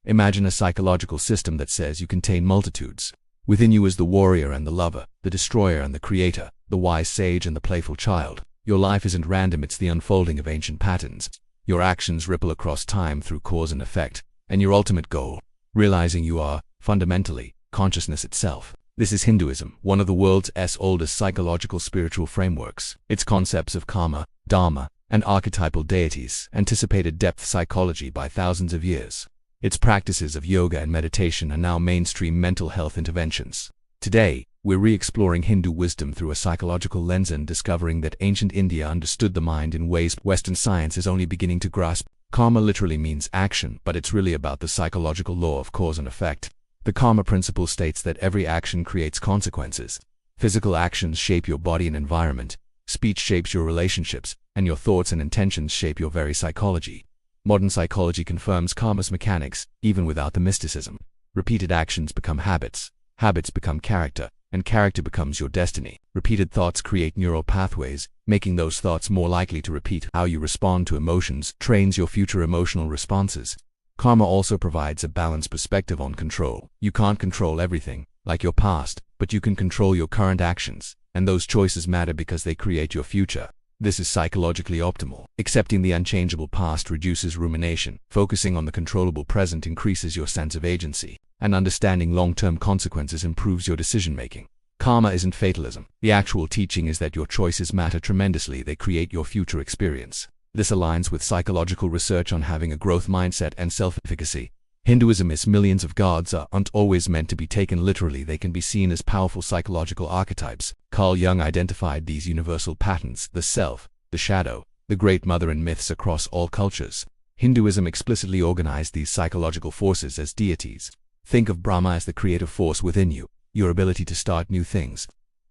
Imagine a psychological system that says you contain multitudes. Within you is the warrior and the lover, the destroyer and the creator, the wise sage and the playful child. Your life isn't random, it's the unfolding of ancient patterns. Your actions ripple across time through cause and effect, and your ultimate goal, realizing you are, fundamentally, consciousness itself. This is Hinduism, one of the world's oldest psychological spiritual frameworks. Its concepts of karma, dharma, and archetypal deities anticipated depth psychology by thousands of years. Its practices of yoga and meditation are now mainstream mental health interventions. Today, we're re-exploring Hindu wisdom through a psychological lens and discovering that ancient India understood the mind in ways Western science is only beginning to grasp. Karma literally means action, but it's really about the psychological law of cause and effect. The karma principle states that every action creates consequences. Physical actions shape your body and environment, speech shapes your relationships, and your thoughts and intentions shape your very psychology. Modern psychology confirms karma's mechanics, even without the mysticism. Repeated actions become habits, habits become character, and character becomes your destiny. Repeated thoughts create neural pathways, making those thoughts more likely to repeat. How you respond to emotions trains your future emotional responses. Karma also provides a balanced perspective on control. You can't control everything, like your past, but you can control your current actions, and those choices matter because they create your future. This is psychologically optimal. Accepting the unchangeable past reduces rumination. Focusing on the controllable present increases your sense of agency. And understanding long-term consequences improves your decision-making. Karma isn't fatalism. The actual teaching is that your choices matter tremendously. They create your future experience. This aligns with psychological research on having a growth mindset and self-efficacy. Hinduism is millions of gods aren't always meant to be taken literally. They can be seen as powerful psychological archetypes. Carl Jung identified these universal patterns: the self, the shadow, the great mother in myths across all cultures. Hinduism explicitly organized these psychological forces as deities. Think of Brahma as the creative force within you, your ability to start new things.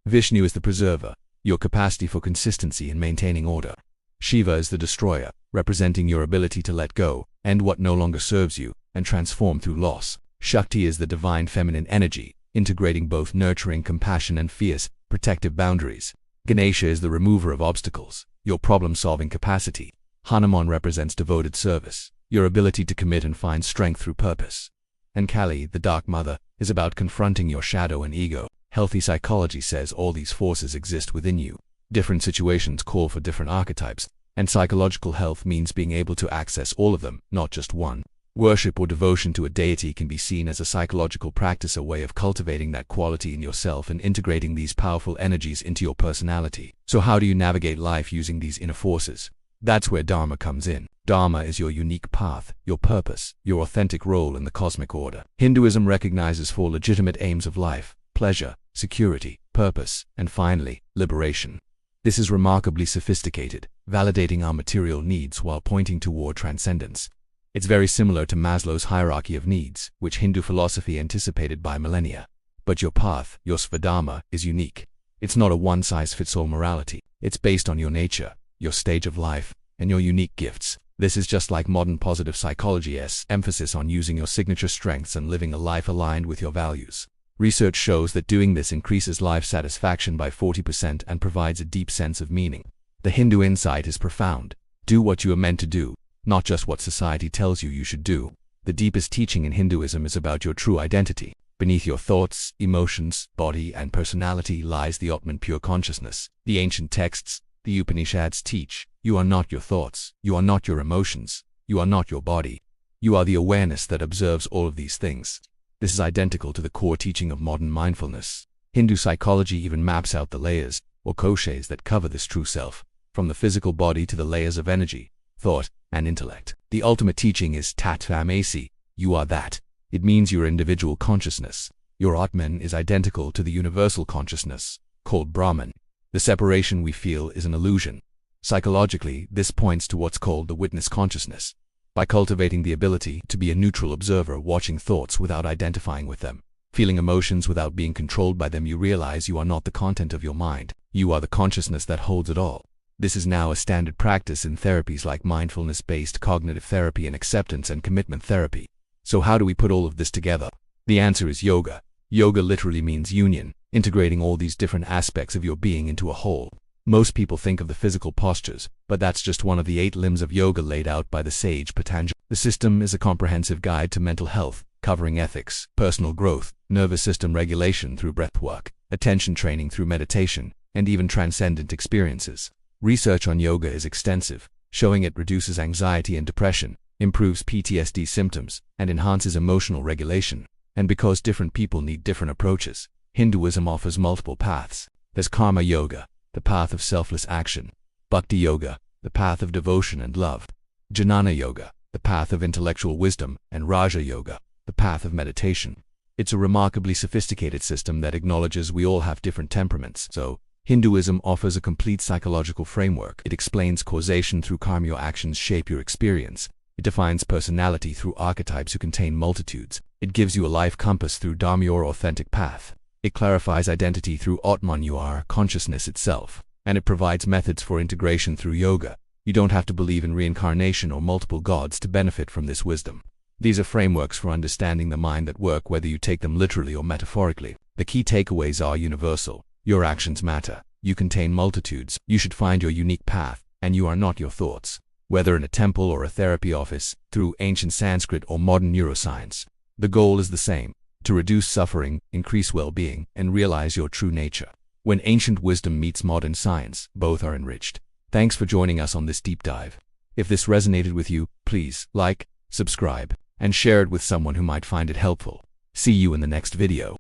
Vishnu is the preserver, your capacity for consistency in maintaining order. Shiva is the destroyer, representing your ability to let go, end what no longer serves you, and transform through loss. Shakti is the divine feminine energy, integrating both nurturing compassion and fierce, protective boundaries. Ganesha is the remover of obstacles, your problem-solving capacity. Hanuman represents devoted service, your ability to commit and find strength through purpose. And Kali, the Dark Mother, is about confronting your shadow and ego. Healthy psychology says all these forces exist within you. Different situations call for different archetypes, and psychological health means being able to access all of them, not just one. Worship or devotion to a deity can be seen as a psychological practice, a way of cultivating that quality in yourself and integrating these powerful energies into your personality. So how do you navigate life using these inner forces? That's where Dharma comes in. Dharma is your unique path, your purpose, your authentic role in the cosmic order. Hinduism recognizes four legitimate aims of life: pleasure, security, purpose, and finally, liberation. This is remarkably sophisticated, validating our material needs while pointing toward transcendence. It's very similar to Maslow's hierarchy of needs, which Hindu philosophy anticipated by millennia. But your path, your svadharma, is unique. It's not a one-size-fits-all morality. It's based on your nature, your stage of life, and your unique gifts. This is just like modern positive psychology's emphasis on using your signature strengths and living a life aligned with your values. Research shows that doing this increases life satisfaction by 40% and provides a deep sense of meaning. The Hindu insight is profound. Do what you are meant to do, not just what society tells you should do. The deepest teaching in Hinduism is about your true identity. Beneath your thoughts, emotions, body, and personality lies the Atman, pure consciousness. The ancient texts, the Upanishads teach, you are not your thoughts, you are not your emotions, you are not your body. You are the awareness that observes all of these things. This is identical to the core teaching of modern mindfulness. Hindu psychology even maps out the layers, or koshas, that cover this true self, from the physical body to the layers of energy, thought, and intellect. The ultimate teaching is Tatvamasi, you are that. It means your individual consciousness. Your Atman is identical to the universal consciousness, called Brahman. The separation we feel is an illusion. Psychologically, this points to what's called the witness consciousness. By cultivating the ability to be a neutral observer, watching thoughts without identifying with them, feeling emotions without being controlled by them, you realize you are not the content of your mind. You are the consciousness that holds it all. This is now a standard practice in therapies like mindfulness-based cognitive therapy and acceptance and commitment therapy. So how do we put all of this together? The answer is yoga. Yoga literally means union, integrating all these different aspects of your being into a whole. Most people think of the physical postures, but that's just one of the 8 limbs of yoga laid out by the sage Patanjali. The system is a comprehensive guide to mental health, covering ethics, personal growth, nervous system regulation through breathwork, attention training through meditation, and even transcendent experiences. Research on yoga is extensive, showing it reduces anxiety and depression, improves PTSD symptoms, and enhances emotional regulation. And because different people need different approaches, Hinduism offers multiple paths. There's Karma Yoga, the path of selfless action; Bhakti Yoga, the path of devotion and love; Jnana Yoga, the path of intellectual wisdom; and Raja Yoga, the path of meditation. It's a remarkably sophisticated system that acknowledges we all have different temperaments. So, Hinduism offers a complete psychological framework. It explains causation through karma. Your actions shape your experience. It defines personality through archetypes who contain multitudes. It gives you a life compass through Dharma, your authentic path. It clarifies identity through Atman, you are consciousness itself. And it provides methods for integration through yoga. You don't have to believe in reincarnation or multiple gods to benefit from this wisdom. These are frameworks for understanding the mind that work whether you take them literally or metaphorically. The key takeaways are universal. Your actions matter. You contain multitudes. You should find your unique path, and you are not your thoughts. Whether in a temple or a therapy office, through ancient Sanskrit or modern neuroscience, the goal is the same: to reduce suffering, increase well-being, and realize your true nature. When ancient wisdom meets modern science, both are enriched. Thanks for joining us on this deep dive. If this resonated with you, please like, subscribe, and share it with someone who might find it helpful. See you in the next video.